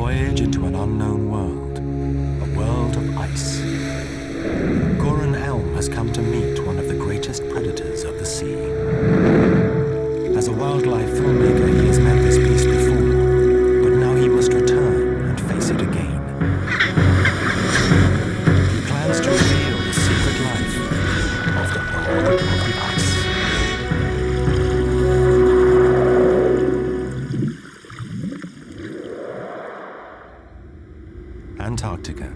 voyage into an unknown world, a world of ice. Göran Ehlmé has come to meet one of the greatest predators of the sea. As a wildlife filmmaker, he has met this beast before, but now he must return and face it again. He plans to reveal the secret life of the Lord of the Ice. Antarctica,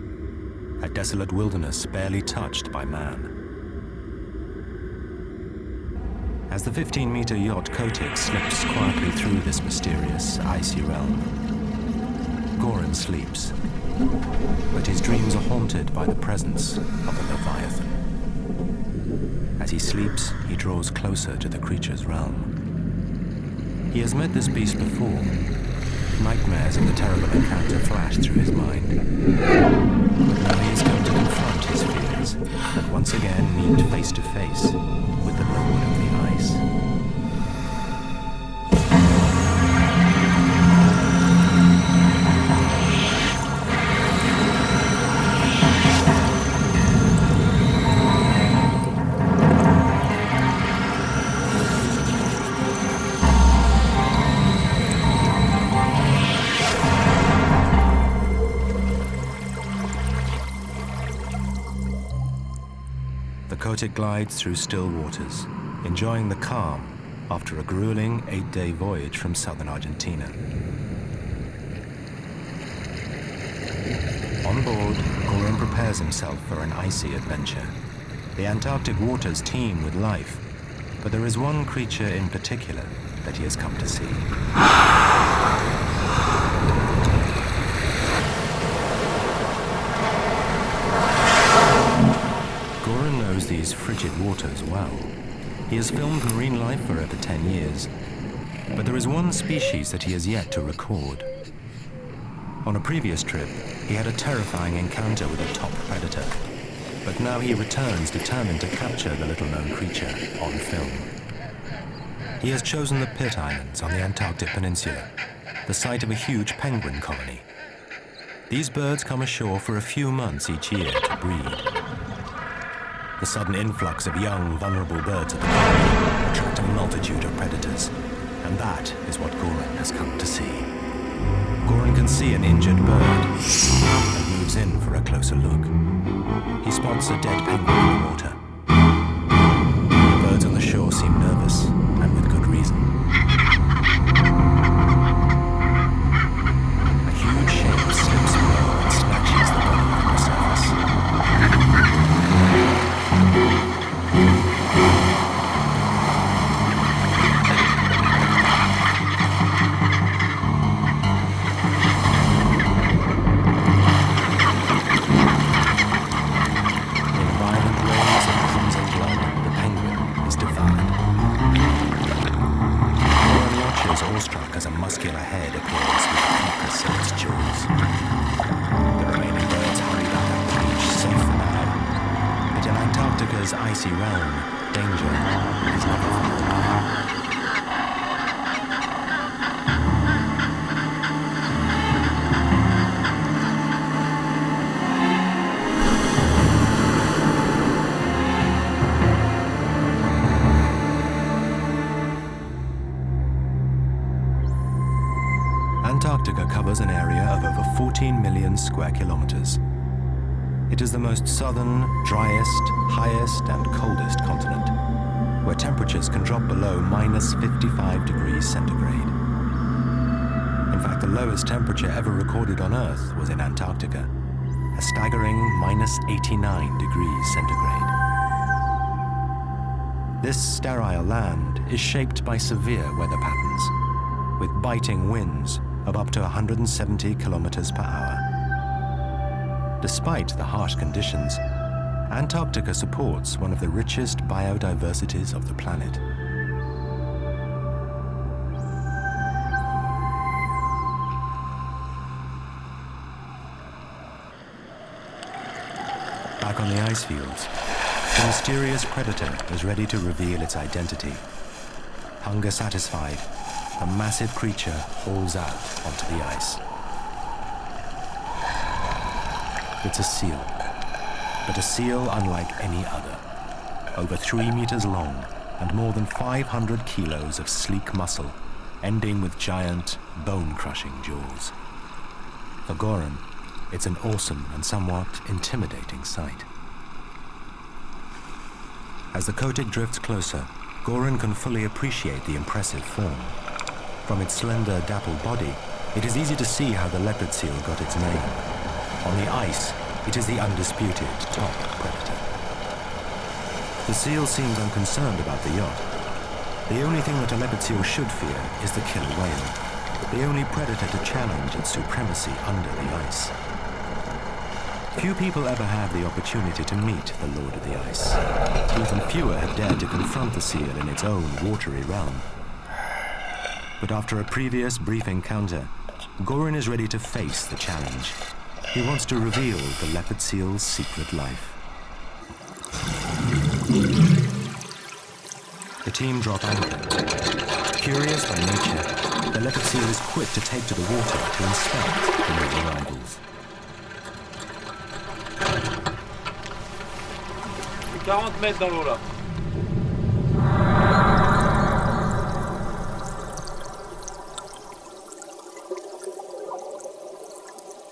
a desolate wilderness barely touched by man. As the 15-meter yacht Kotick slips quietly through this mysterious, icy realm, Göran sleeps, but his dreams are haunted by the presence of a Leviathan. As he sleeps, he draws closer to the creature's realm. He has met this beast before. Nightmares of the terrible encounter flash through his mind. But now he has come to confront his fears and once again meet face to face with the Lord of the Ice. Kotick glides through still waters, enjoying the calm after a grueling 8-day voyage from southern Argentina. On board, Göran prepares himself for an icy adventure. The Antarctic waters teem with life, but there is one creature in particular that he has come to see. Göran knows these frigid waters well. He has filmed marine life for over 10 years, but there is one species that he has yet to record. On a previous trip, he had a terrifying encounter with a top predator, but now he returns determined to capture the little-known creature on film. He has chosen the Pitt Islands on the Antarctic Peninsula, the site of a huge penguin colony. These birds come ashore for a few months each year to breed. The sudden influx of young, vulnerable birds at the colony attract a multitude of predators, and that is what Göran has come to see. Göran can see an injured bird and moves in for a closer look. He spots a dead penguin in the water. The birds on the shore seem nervous, and with good reason. A huge shape slips below and snatches the body from the surface. Icy realm, danger is never far. Antarctica covers an area of over 14 million square kilometers. It is the most southern, driest, highest and coldest continent, where temperatures can drop below minus 55 degrees centigrade. In fact, the lowest temperature ever recorded on Earth was in Antarctica, a staggering minus 89 degrees centigrade. This sterile land is shaped by severe weather patterns, with biting winds of up to 170 kilometers per hour. Despite the harsh conditions, Antarctica supports one of the richest biodiversities of the planet. Back on the ice fields, the mysterious predator is ready to reveal its identity. Hunger satisfied, the massive creature hauls out onto the ice. It's a seal, but a seal unlike any other. Over 3 meters long and more than 500 kilos of sleek muscle, ending with giant, bone-crushing jaws. For Göran, it's an awesome and somewhat intimidating sight. As the Kotik drifts closer, Göran can fully appreciate the impressive form. From its slender, dappled body, it is easy to see how the leopard seal got its name. On the ice, it is the undisputed top predator. The seal seems unconcerned about the yacht. The only thing that a leopard seal should fear is the killer whale, the only predator to challenge its supremacy under the ice. Few people ever have the opportunity to meet the Lord of the Ice. Even fewer have dared to confront the seal in its own watery realm. But after a previous brief encounter, Göran is ready to face the challenge. He wants to reveal the leopard seal's secret life. The team drop anchor. Curious by nature, the leopard seal is quick to take to the water to inspect the new arrivals. 40 mètres dans l'eau là.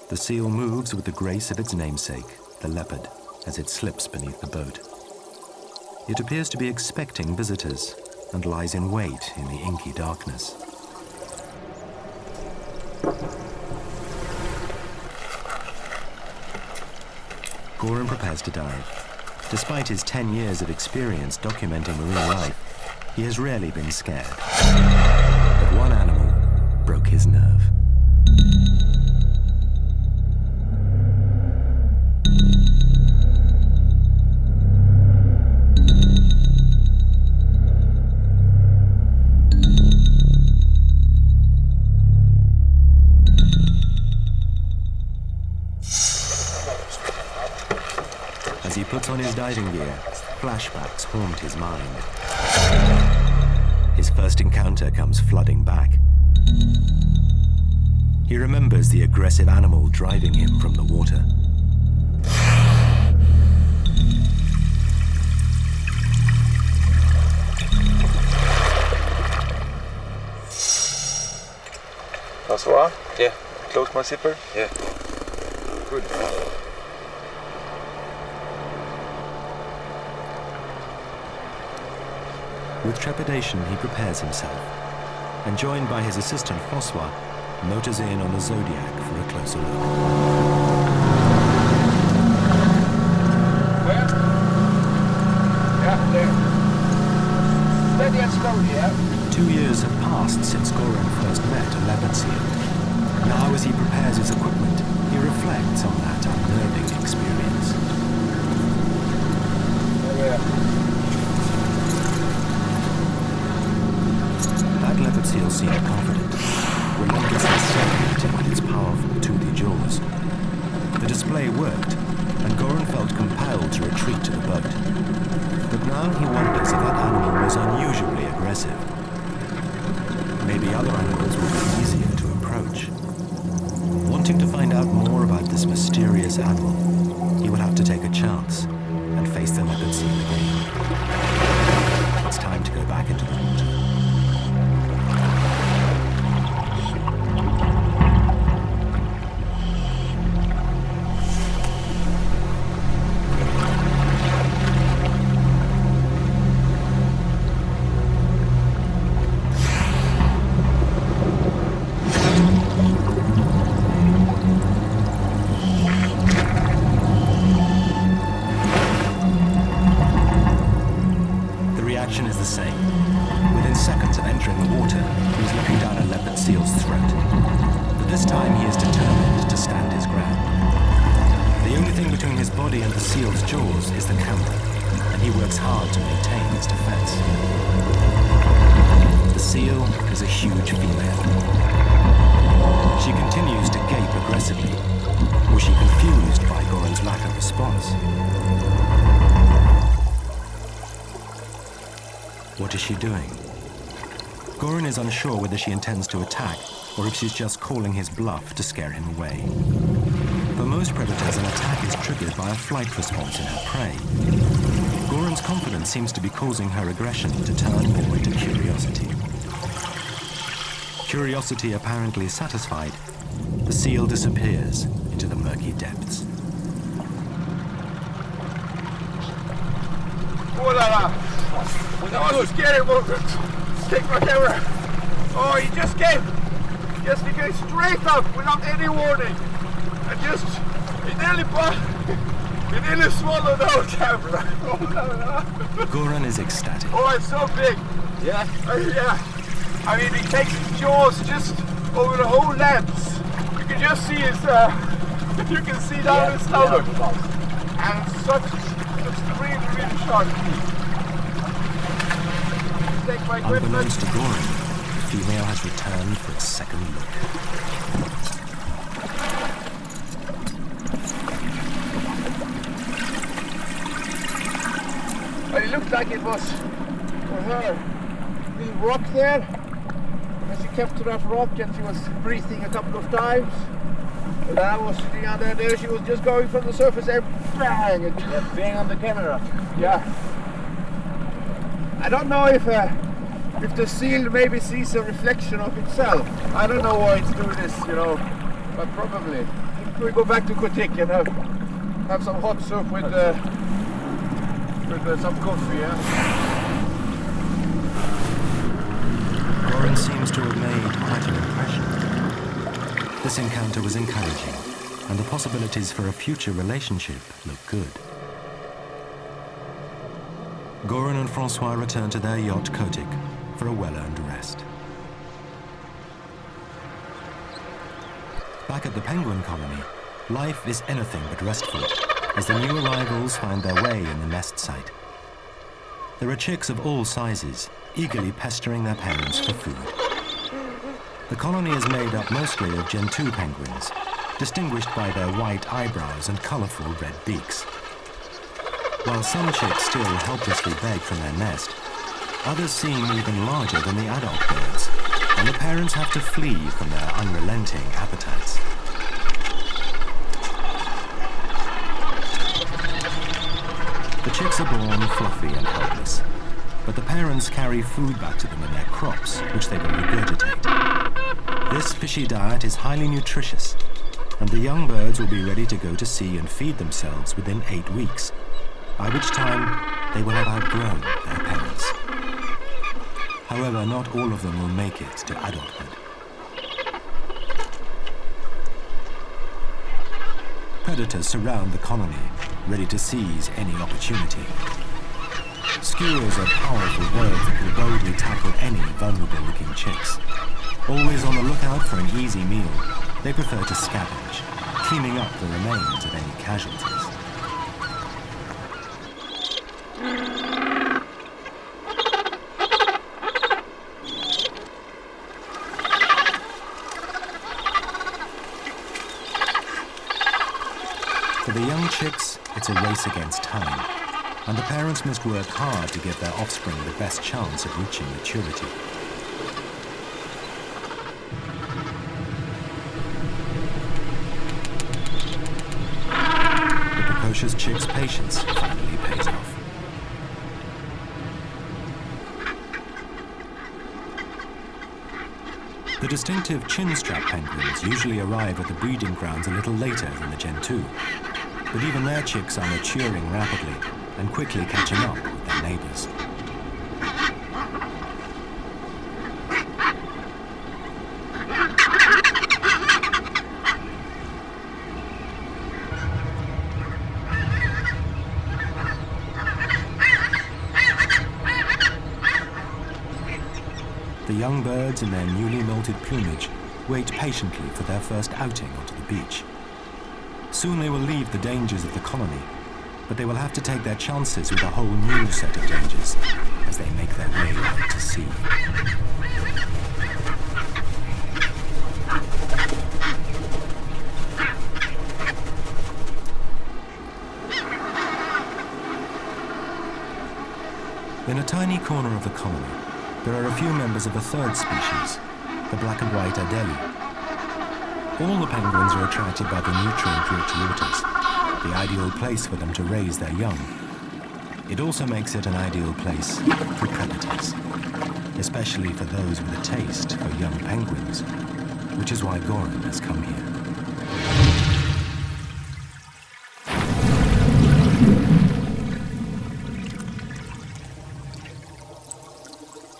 The seal moves with the grace of its namesake, the leopard, as it slips beneath the boat. It appears to be expecting visitors and lies in wait in the inky darkness. Göran prepares to dive. Despite his 10 years of experience documenting marine life, he has rarely been scared. But one animal broke his nerve. As he puts on his diving gear, flashbacks haunt his mind. His first encounter comes flooding back. He remembers the aggressive animal driving him from the water. François? Yeah. Close my zipper? Yeah. Good. With trepidation, he prepares himself, and joined by his assistant François, motors in on the Zodiac for a closer look. Where? Yeah, there. Steady and slowly, yeah? 2 years have passed since Göran first met a leopard seal. Now, as he prepares his equipment, he reflects on that unnerving experience. Yeah. That leopard seal seemed confident, relentlessly staring at him with its powerful toothy jaws. The display worked, and Göran felt compelled to retreat to the boat. But now he wonders if that animal was unusually aggressive. Maybe other animals would be easier to approach. Wanting to find out more about this mysterious animal, he will have to take a chance and face the leopard seal again. It's time to go back into the water. Is the same. Within seconds of entering the water, he is looking down a leopard seal's throat. But this time he is determined to stand his ground. The only thing between his body and the seal's jaws is the camera, and he works hard to maintain his defense. The seal is a huge female. She continues to gape aggressively. Was she confused by Göran's lack of response? What is she doing? Göran is unsure whether she intends to attack or if she's just calling his bluff to scare him away. For most predators, an attack is triggered by a flight response in her prey. Göran's confidence seems to be causing her aggression to turn more into curiosity. Curiosity apparently satisfied, the seal disappears into the murky depths. Oh la la! That was a scary moment. Take my camera. Oh, he just came straight up without any warning. And just, he nearly swallowed the whole camera. Oh la la! Göran is ecstatic. Oh, it's so big. Yeah? Yeah. I mean, he takes his jaws just over the whole lens. You can just see his, you can see down his stomach. And such really, really sharp teeth. Take my equipment. Unbeknownst to Göran, the female has returned for a second look. But it looked like it was for her. Little rock there. And she kept to that rock and she was breathing a couple of times. And I was sitting out there, she was just going from the surface there, bang! And Bang on the camera. yeah. I don't know if the seal maybe sees a reflection of itself. I don't know why it's doing this, you know, but probably. We go back to Kotik and have some hot soup with some coffee, yeah? Göran seems to have made quite an impression. This encounter was encouraging, and the possibilities for a future relationship look good. Göran and François return to their yacht Kotik for a well-earned rest. Back at the penguin colony, life is anything but restful as the new arrivals find their way in the nest site. There are chicks of all sizes, eagerly pestering their parents for food. The colony is made up mostly of Gentoo penguins, distinguished by their white eyebrows and colourful red beaks. While some chicks still helplessly beg from their nest, others seem even larger than the adult birds, and the parents have to flee from their unrelenting appetites. The chicks are born fluffy and helpless, but the parents carry food back to them in their crops, which they will regurgitate. This fishy diet is highly nutritious, and the young birds will be ready to go to sea and feed themselves within 8 weeks, by which time they will have outgrown their parents. However, not all of them will make it to adulthood. Predators surround the colony, ready to seize any opportunity. Skewers are powerful birds that will boldly tackle any vulnerable-looking chicks. Always on the lookout for an easy meal, they prefer to scavenge, cleaning up the remains of any casualties. For the young chicks, it's a race against time, and the parents must work hard to give their offspring the best chance of reaching maturity. The precocious chick's patience finally pays off. The distinctive chin-strap penguins usually arrive at the breeding grounds a little later than the Gentoo, but even their chicks are maturing rapidly and quickly catching up with their neighbors. The young birds in their newly molted plumage wait patiently for their first outing onto the beach. Soon they will leave the dangers of the colony, but they will have to take their chances with a whole new set of dangers as they make their way out to sea. In a tiny corner of the colony, there are a few members of a third species, the black and white Adelie. All the penguins are attracted by the nutrient-rich waters, the ideal place for them to raise their young. It also makes it an ideal place for predators, especially for those with a taste for young penguins, which is why Göran has come here.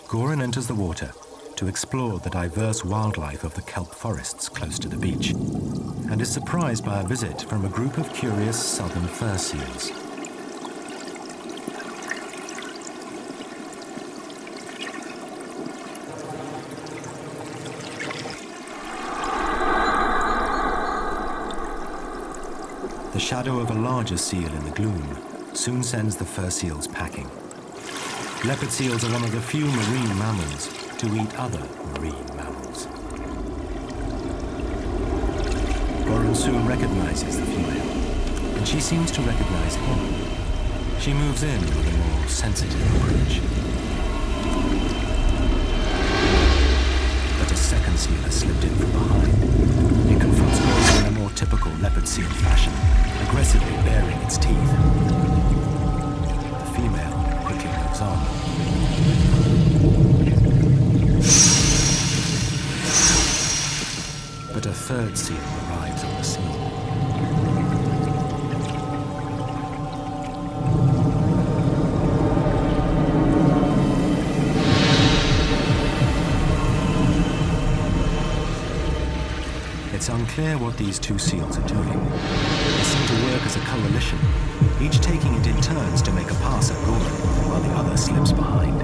Göran enters the water to explore the diverse wildlife of the kelp forests close to the beach, and is surprised by a visit from a group of curious southern fur seals. The shadow of a larger seal in the gloom soon sends the fur seals packing. Leopard seals are one of the few marine mammals to eat other marine mammals. Göran soon recognizes the female, and she seems to recognize him. She moves in with a more sensitive approach. But a second seal has slipped in from behind. It confronts Göran in a more typical leopard seal fashion, aggressively baring its teeth. The female quickly moves on. But a third seal arrives on the scene. It's unclear what these two seals are doing. They seem to work as a coalition, each taking it in turns to make a pass at Göran while the other slips behind.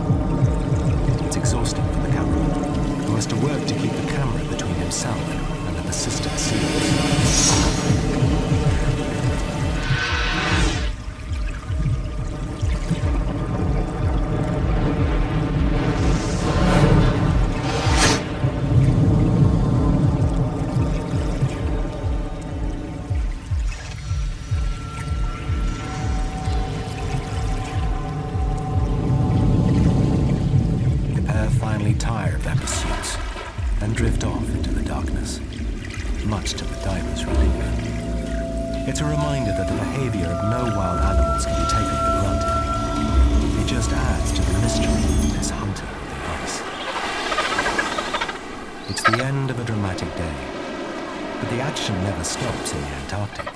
It's exhausting for the cameraman, who has to work to keep the camera between himself and the persistent seals. Tire of their pursuits and drift off into the darkness, much to the diver's relief. It's a reminder that the behaviour of no wild animals can be taken for granted. It just adds to the mystery of this hunter of the ice. It's the end of a dramatic day, but the action never stops in the Antarctic.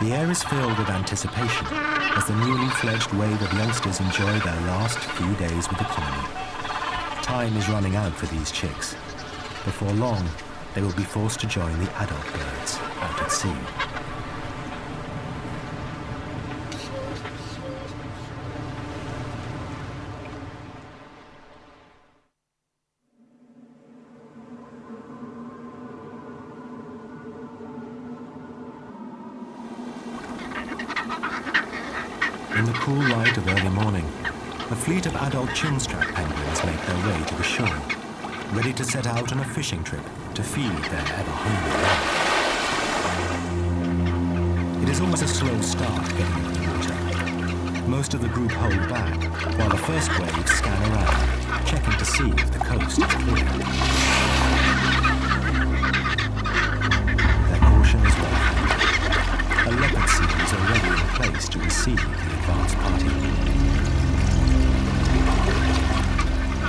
The air is filled with anticipation as the newly fledged wave of youngsters enjoy their last few days with the colony. Time is running out for these chicks. Before long, they will be forced to join the adult birds out at sea. In the cool light of early morning, a fleet of adult chinstrap penguins make their way to the shore, ready to set out on a fishing trip to feed their ever-hungry young. It is always a slow start getting into the water. Most of the group hold back, while the first waves scan around, checking to see if the coast is clear. Their caution is welcome. A leopard seal is already in place to receive the advance party.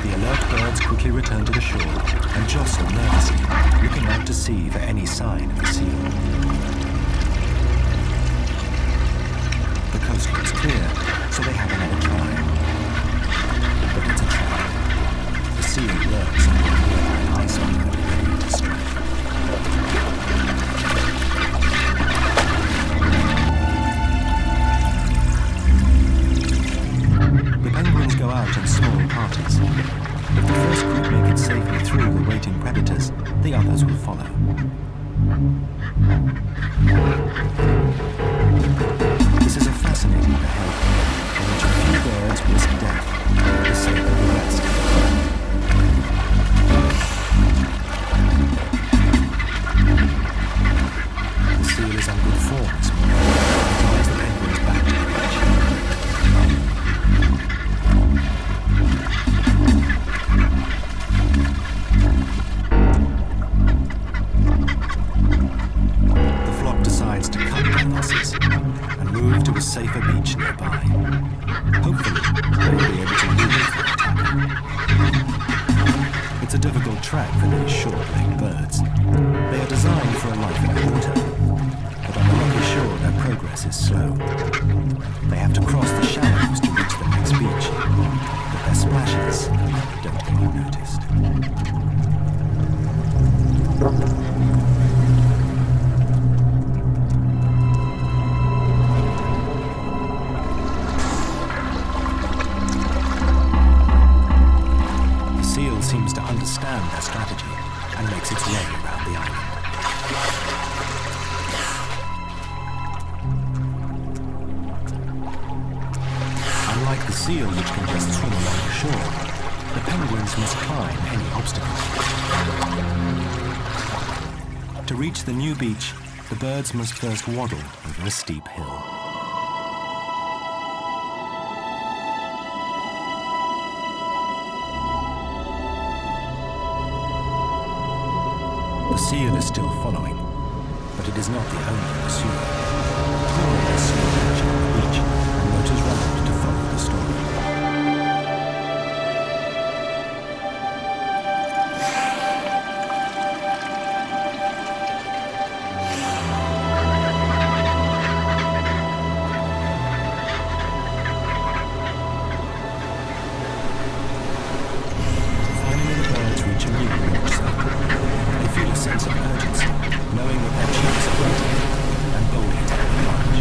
The alert birds quickly return to the shore and jostle nervously, looking out to sea for any sign of the seal. The coast looks clear, so they have another try. But it's a trap. The seal lurks under a nearby iceberg, ready to strike. Go out in small parties. If the first group make it safely through the waiting predators, the others will follow. This is a fascinating behavior in which a few birds risk death for the sake of the rest. The seal is on good form this morning and drives the penguins back to the beach. track for these short-legged birds. They are designed for a life in the water, but on the rocky shore their progress is slow. They have to cross the shallows to reach the next beach, but their splashes don't go unnoticed. Seems to understand their strategy and makes its way around the island. Unlike the seal, which can just swim along the shore, the penguins must climb any obstacle. To reach the new beach, the birds must first waddle over a steep hill. The seal is still following, but it is not the only pursuer. Göran is still watching on the beach and motors round to follow the story. Finally, the birds reach a new launch site. They feel a sense of urgency, knowing that their chance are waiting, and boldly take the plunge.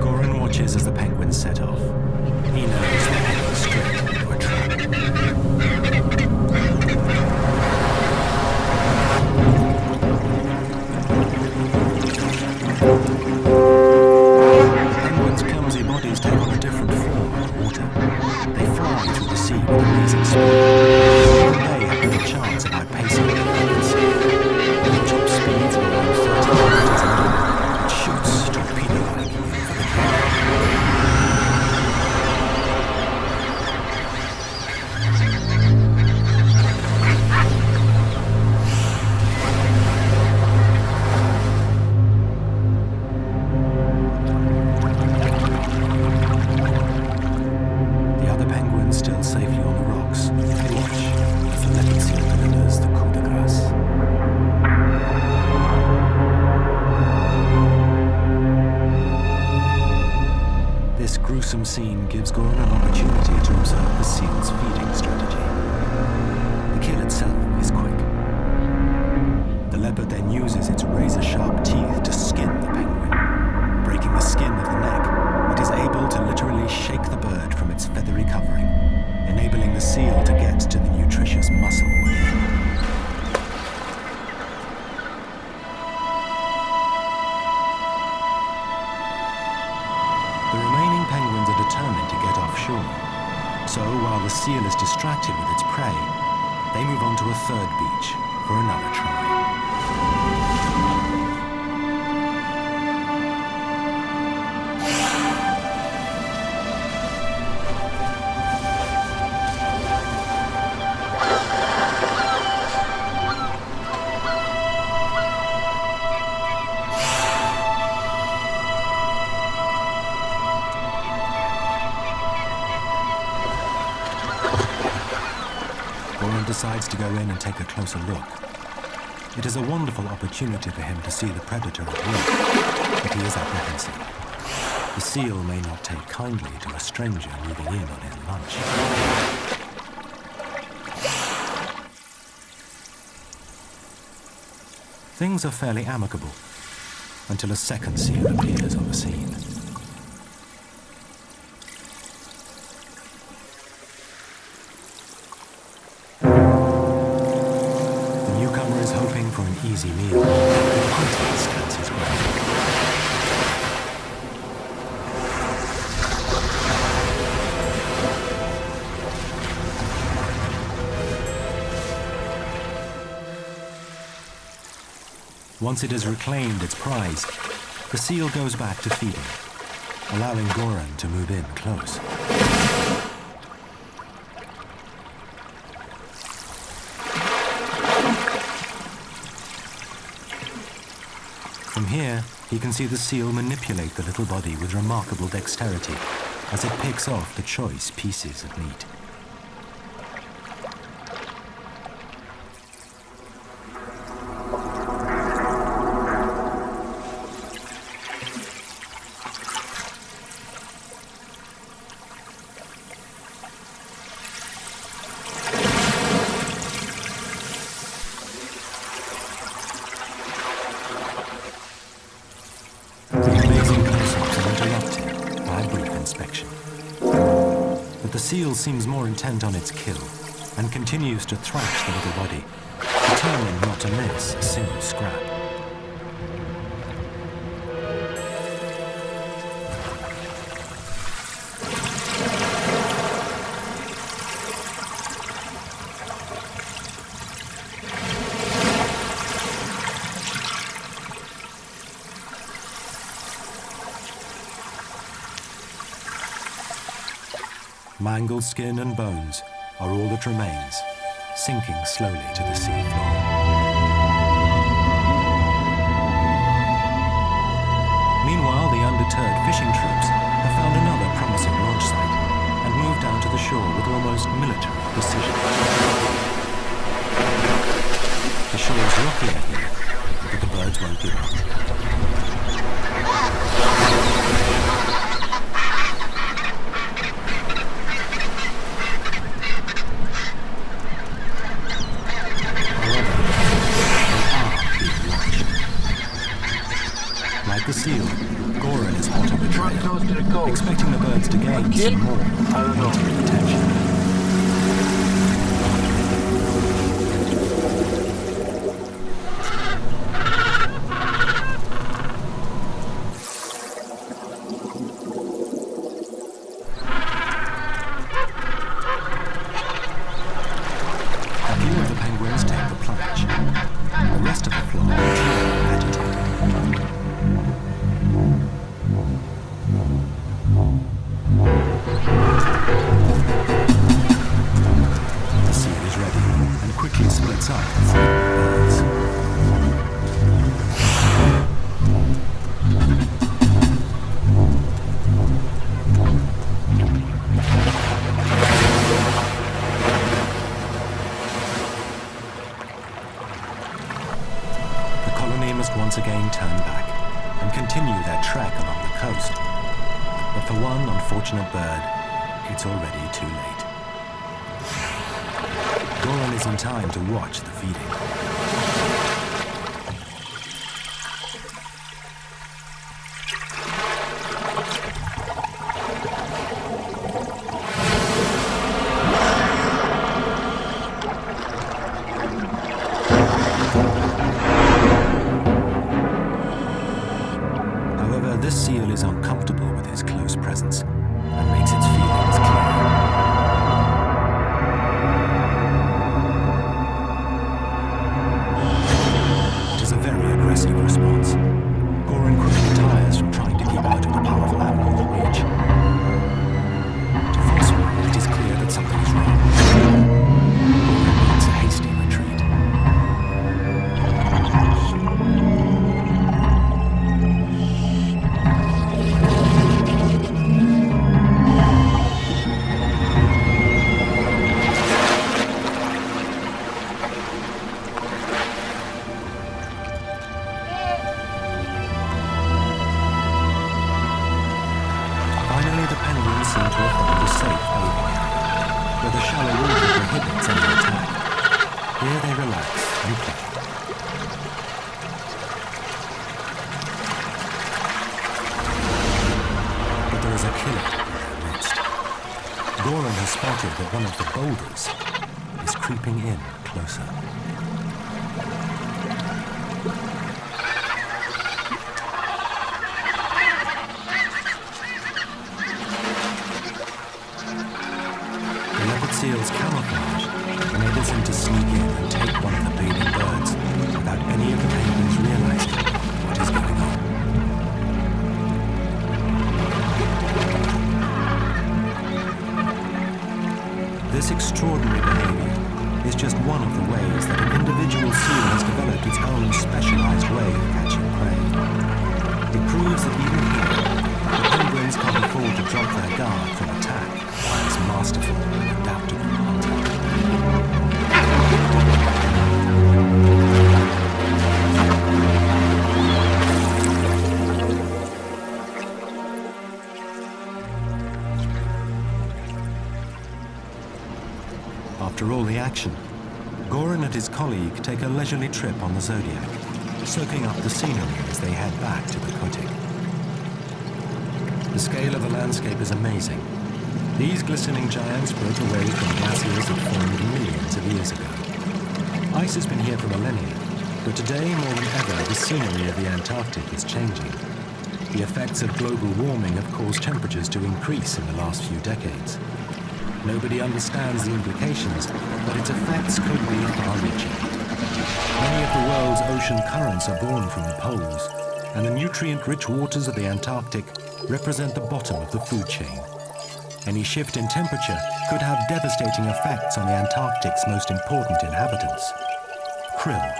Göran watches as the penguins set off. He knows they're heading straight into a trap. The penguins' clumsy bodies take on a different form in the water. They fly through the sea with amazing speed. Even they have little chance of outpacing the penguins. The top speeds are around 30 kilometers an hour. It shoots torpedo-like for the kill. The other penguins still safely on the rocks. They watch as the leopard seal delivers the coup de grace. This gruesome scene gives Göran an opportunity to observe the seal's feeding strategy. The kill itself is quick. The leopard then uses its razor-sharp teeth to skin the penguin. Breaking the skin of the neck, it is able to literally shake the bird from its feathery covering, enabling the seal to get to the nutritious muscle within. The remaining penguins are determined to get offshore. So while the seal is distracted with its prey, they move on to a third beach for another try. Göran decides to go in and take a closer look. It is a wonderful opportunity for him to see the predator at work, but he is apprehensive. The seal may not take kindly to a stranger moving in on his lunch. Things are fairly amicable until a second seal appears on the scene. For an easy meal, the hunter stands his ground. Once it has reclaimed its prize, the seal goes back to feeding. allowing Göran to move in close. From here, he can see the seal manipulate the little body with remarkable dexterity as it picks off the choice pieces of meat. The seal seems more intent on its kill and continues to thrash the little body, determined not to miss a single scrap. Mangled skin and bones are all that remains, sinking slowly to the sea floor. Meanwhile, the undeterred fishing troops have found another promising launch site and moved down to the shore with almost military precision. The shore is rocky ahead, but the birds won't give up. The seal, Göran is hot on the trail, expecting the birds to gain some more military attention. A few of the penguins take the plunge. The rest of the flock are agitated. The seal is ready and quickly splits up in three birds. The colony must once again turn back and continue their trek along the coast. But for one unfortunate bird, it's already too late. Göran is in time to watch the feeding. However, this seal is uncomfortable with his close presence and makes its feelings clear. It is a very aggressive response. Göran quickly tires from trying to keep out of the powerful animal's reach. To François, it is clear that something is wrong. Göran makes a hasty retreat. Finally, the penguins seem to have found a safe bathing area, where the shallow water prohibits any attack. Here they relax and play. But there is a killer in their midst. Göran has spotted that one of the boulders is creeping in closer. The leopard seal's camouflage enables him to sneak in and take one of the bathing birds without any of the penguins realizing what is going on. action, Göran and his colleague take a leisurely trip on the Zodiac, soaking up the scenery as they head back to the Kotik. The scale of the landscape is amazing. These glistening giants broke away from glaciers that formed millions of years ago. Ice has been here for millennia, but today more than ever the scenery of the Antarctic is changing. The effects of global warming have caused temperatures to increase in the last few decades. Nobody understands the implications, but its effects could be far-reaching. Many of the world's ocean currents are born from the poles, and the nutrient-rich waters of the Antarctic represent the bottom of the food chain. Any shift in temperature could have devastating effects on the Antarctic's most important inhabitants, krill.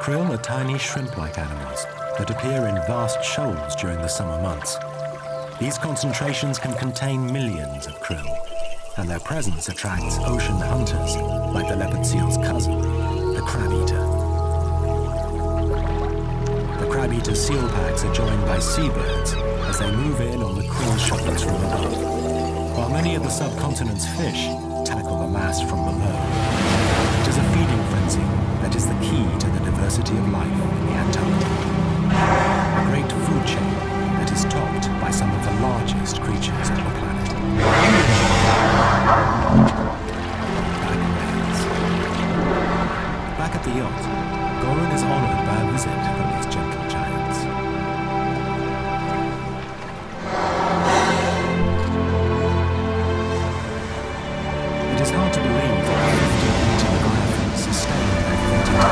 Krill are tiny shrimp-like animals that appear in vast shoals during the summer months. These concentrations can contain millions of krill, and their presence attracts ocean hunters like the leopard seal's cousin, the crab-eater. The crab-eater seal packs are joined by seabirds as they move in on the krill shoals from above, while many of the subcontinent's fish tackle the mass from below. It is a feeding frenzy that is the key to the diversity of life in the Antarctic. A great food chain that is topped by some of the largest creatures on the planet. Back at the yacht, Göran is honored by a visit from these gentle giants. It is hard to believe that the 15-meter leviathans sustain their 30-ton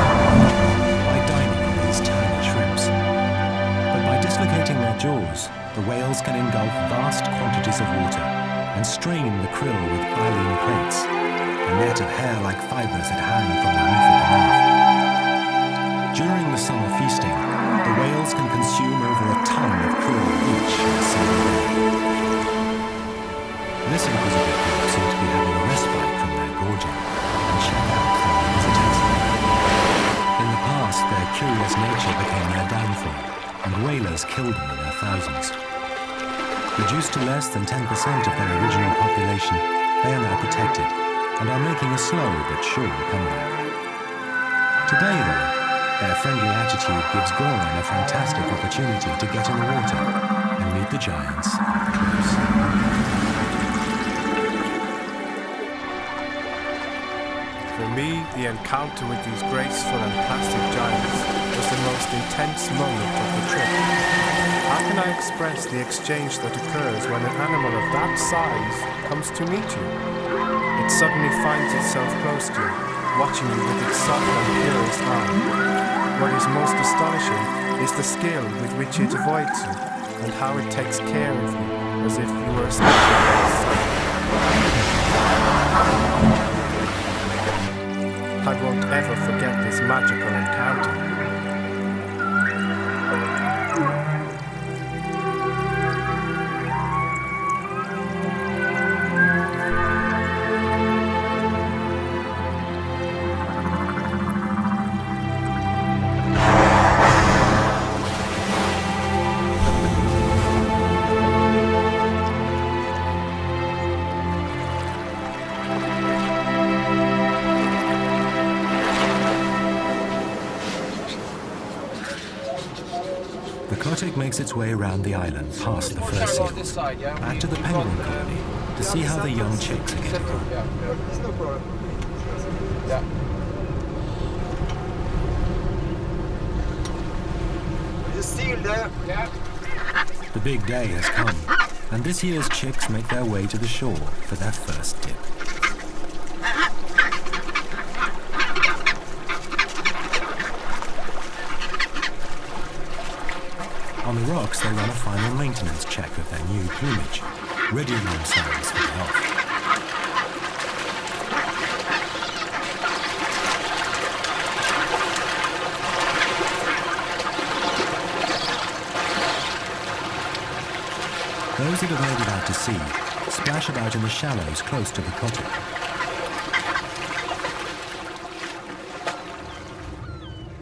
by dining on these tiny shrimps. But by dislocating their jaws, the whales can engulf vast quantities of water and strain the krill with baleen plates, a net of hair-like fibers that hang from the roof of the mouth. During the summer feasting, the whales can consume over a ton of krill each in a single day. This inquisitive group seem to be having a respite from their gorging and check out fellow visitors. In the past, their curious nature became their downfall, and whalers killed them in their thousands. Reduced to less than 10% of their original population, they are now protected and are making a slow but sure comeback. Today, though, their friendly attitude gives Göran a fantastic opportunity to get in the water and meet the giants up close. For me, the encounter with these graceful and plastic giants was the most intense moment of the trip. How can I express the exchange that occurs when an animal of that size comes to meet you? It suddenly finds itself close to you, watching you with its soft and curious eye. What is most astonishing is the skill with which it avoids you, and how it takes care of you, as if you were a special guest. I won't ever forget this magical encounter. Makes its way around the island past the fur seals, back to the penguin colony to see how the young chicks are getting on. There's a seal there. Yeah. The big day has come, and this year's chicks make their way to the shore for their first dip. On the rocks, they run a final maintenance check of their new plumage, readying themselves for the off. Those that have made it out to sea splash about in the shallows close to the Kotik.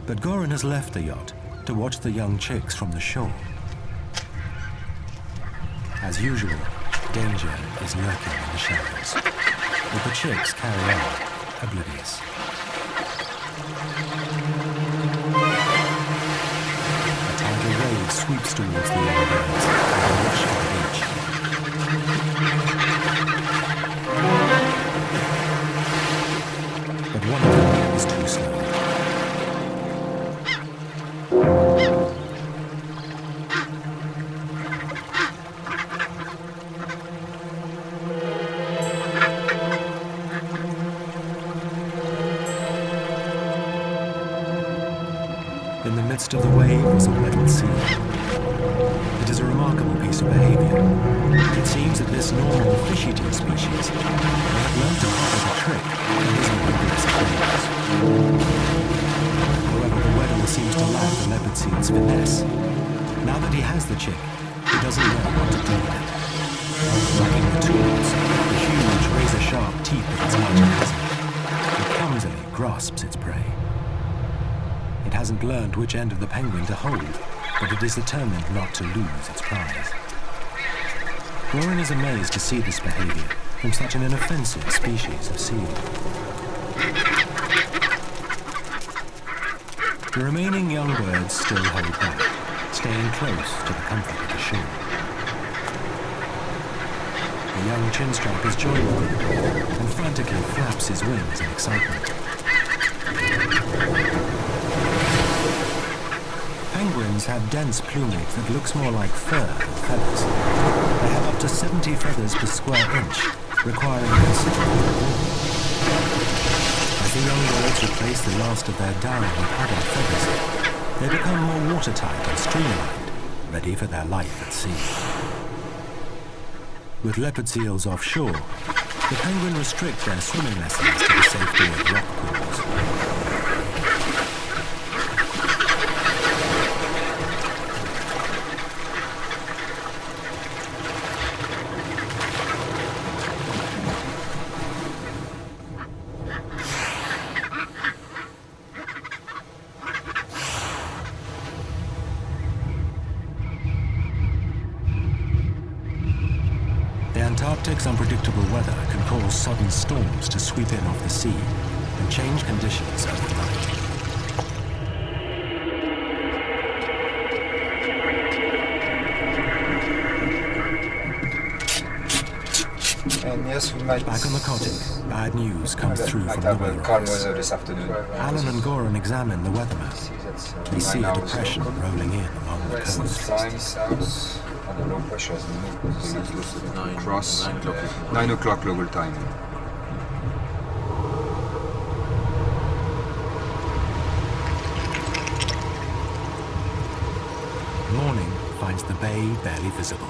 But Göran has left the yacht to watch the young chicks from the shore. As usual, danger is lurking in the shadows. but the chicks carry on, oblivious. A tidal wave sweeps towards the young birds, and they rush for the beach. But one of them is too slow. In the midst of the wave was a wedded seal. It is a remarkable piece of behaviour. It seems that this normal fish-eating species may have learned to copy the trick and isn't rigorous claims. However, the weddell seems to lack the leopard seal's finesse. Now that he has the chick, he doesn't know what to do with it. Lacking the tools, the huge razor-sharp teeth of its larger cousin, it clumsily grasps its prey. It hasn't learned which end of the penguin to hold, but it is determined not to lose its prize. Göran is amazed to see this behaviour from such an inoffensive species of seal. The remaining young birds still hold back, staying close to the comfort of the shore. The young chinstrap is joined with them and frantically flaps his wings in excitement. Penguins have dense plumage that looks more like fur than feathers. They have up to 70 feathers per square inch, requiring considerable grooming. As the young birds replace the last of their down with adult feathers, they become more watertight and streamlined, ready for their life at sea. With leopard seals offshore, the penguin restrict their swimming lessons to the safety of rock pools. The Antarctic's unpredictable weather can cause sudden storms to sweep in off the sea and change conditions overnight. And yes, we might... Back on the cottage, bad news comes through from the have weather calm office. weather this afternoon. Alan and Göran examine the weather map. They see a depression rolling in along the West coast. time, south, and the low pressure is across 9 o'clock local time. Morning finds the bay barely visible,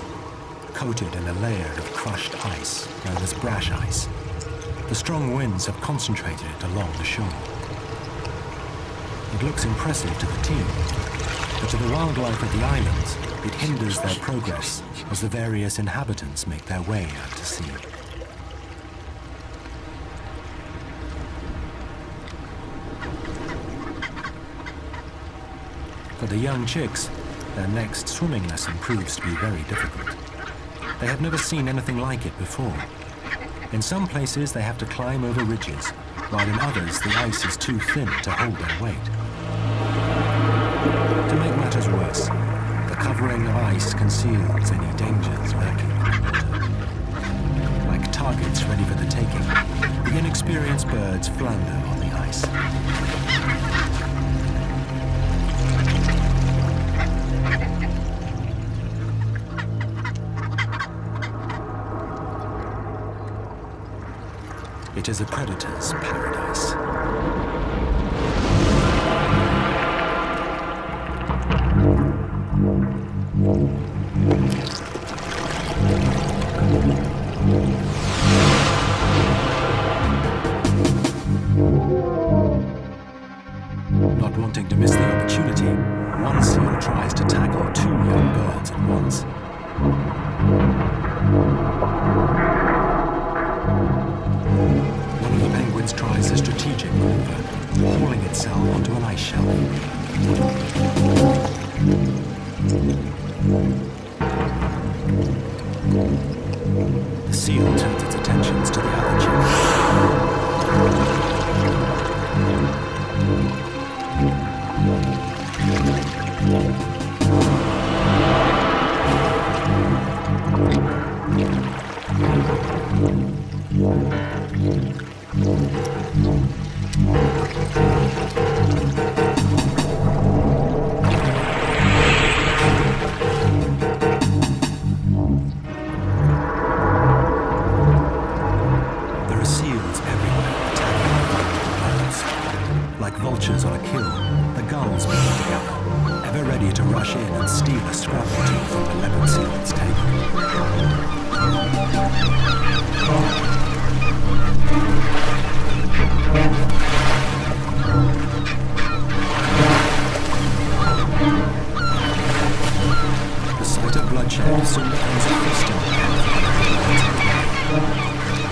coated in a layer of crushed ice known as brash ice. The strong winds have concentrated it along the shore. It looks impressive to the team, but to the wildlife of the islands, it hinders their progress as the various inhabitants make their way out to sea. For the young chicks, their next swimming lesson proves to be very difficult. They have never seen anything like it before. In some places they have to climb over ridges, while in others the ice is too thin to hold their weight. To make matters worse, the covering of ice conceals any dangers lurking in the water. Like targets ready for the taking, the inexperienced birds flounder on the ice. It is a predator's paradise. Not wanting to miss the opportunity, one seal tries to tackle two young birds at once. One of the penguins tries a strategic maneuver, hauling itself onto an ice shelf. The seal turns its attentions to the other chick. penguins meeting together, ever ready to rush in and steal a scrap or two from the leopard seal's table. The sight of bloodshed soon becomes a feasting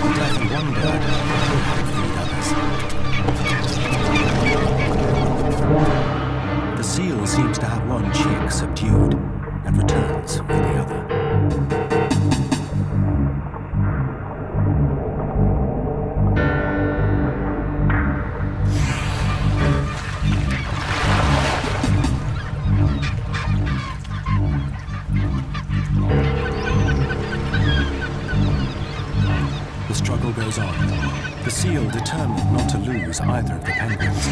the death of one bird will help feed others. The seal seems to have one chick subdued and returns for the other. The struggle goes on, the seal determined not to lose either of the penguins.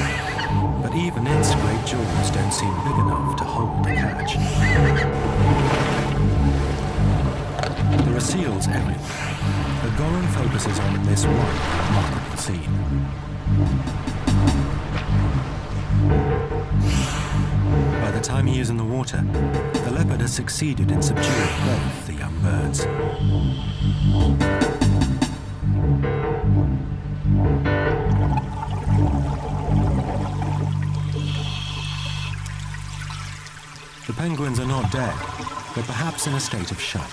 But even its great jaws don't seem big enough to hold a catch. There are seals everywhere, but Göran focuses on this one remarkable scene. By the time he is in the water, the leopard has succeeded in subduing both the young birds. The penguins are not dead, but perhaps in a state of shock.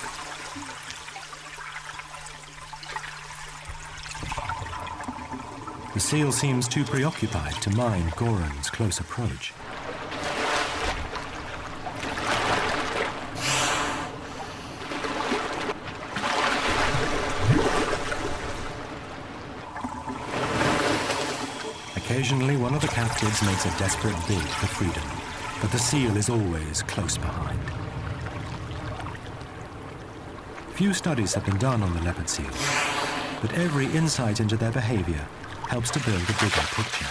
The seal seems too preoccupied to mind Göran's close approach. Occasionally, one of the captives makes a desperate bid for freedom, but the seal is always close behind. Few studies have been done on the leopard seal, but every insight into their behavior helps to build a bigger picture.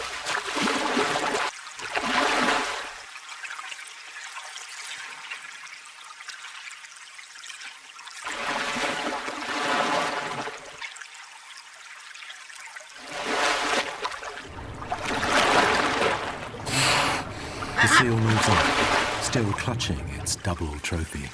The seal moves on, still clutching its double trophy.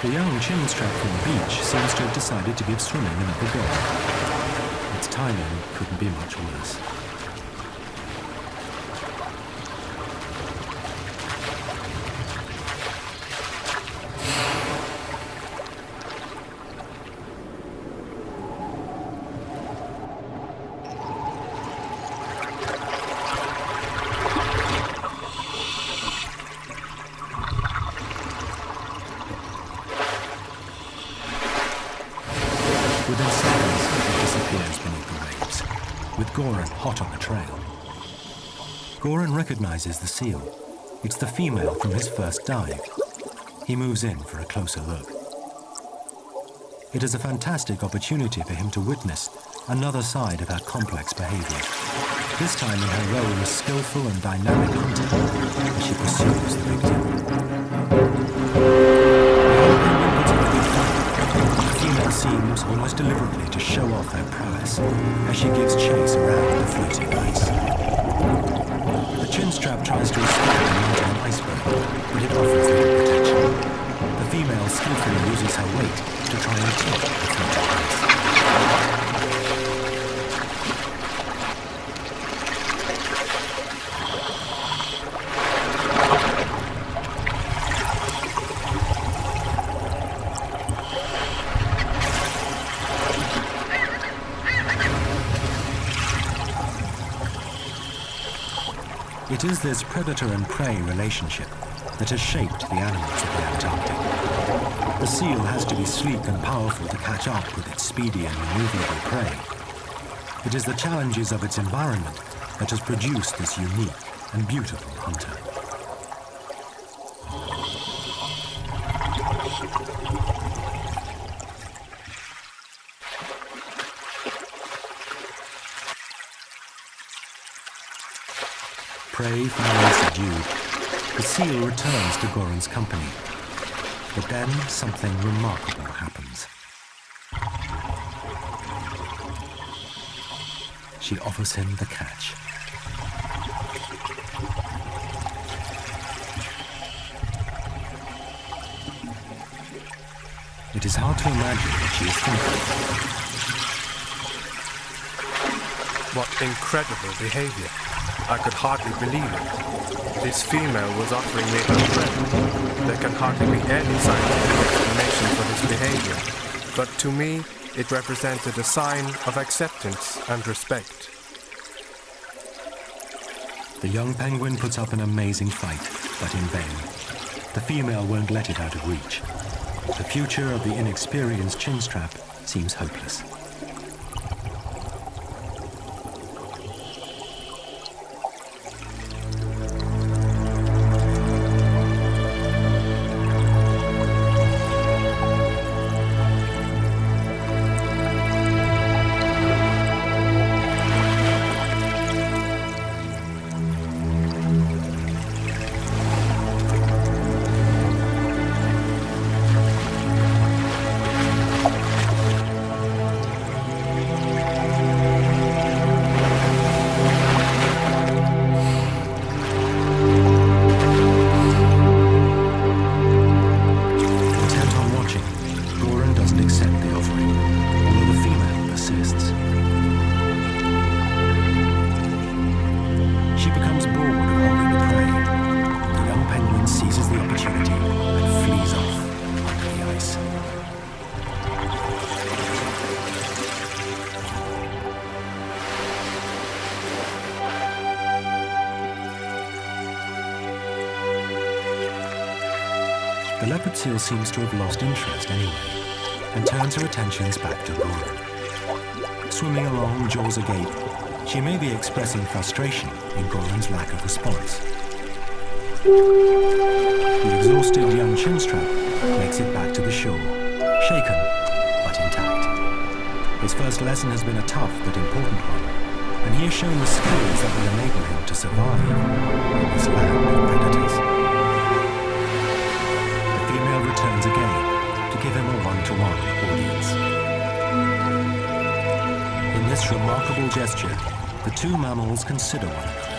The young chinstrap from the beach seems to have decided to give swimming another go. Its timing couldn't be much worse. Within seconds, it disappears beneath the waves, with Göran hot on the trail. Göran recognizes the seal. It's the female from his first dive. He moves in for a closer look. It is a fantastic opportunity for him to witness another side of her complex behavior, this time in her role as skillful and dynamic hunter as she pursues the victim. Seems almost deliberately to show off her prowess as she gives chase around the floating ice. The chinstrap tries to escape and onto an iceberg, but it offers little protection. The female skillfully uses her weight to try and tip the floating ice. It is this predator and prey relationship that has shaped the animals of the Antarctic. The seal has to be sleek and powerful to catch up with its speedy and maneuverable prey. It is the challenges of its environment that has produced this unique and beautiful hunter. Prey finally subdued, the seal returns to Göran's company. But then something remarkable happens. She offers him the catch. It is hard to imagine what she is thinking. What incredible behavior. I could hardly believe it. This female was offering me her friend. There can hardly be any scientific explanation for this behavior, but to me, it represented a sign of acceptance and respect. The young penguin puts up an amazing fight, but in vain. The female won't let it out of reach. The future of the inexperienced chinstrap seems hopeless. The leopard seal seems to have lost interest anyway, and turns her attentions back to Göran. Swimming along, jaws agape, she may be expressing frustration in Göran's lack of response. The exhausted young chinstrap makes it back to the shore, shaken but intact. His first lesson has been a tough but important one, and he has shown the skills that will enable him to survive in this land of predators. The female returns again to give him a one-to-one audience. In this remarkable gesture, the two mammals consider one another,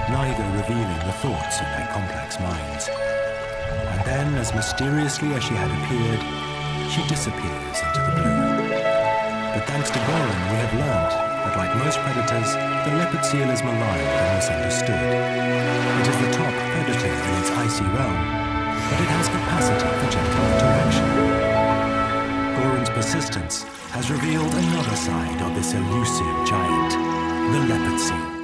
neither revealing the thoughts in their complex minds. And then, as mysteriously as she had appeared, she disappears into the blue. But thanks to Göran, we have learned that, like most predators, the leopard seal is maligned and misunderstood. It is the top predator in its icy realm, but it has capacity for gentle interaction. Göran's persistence has revealed another side of this elusive giant, the leopard seal.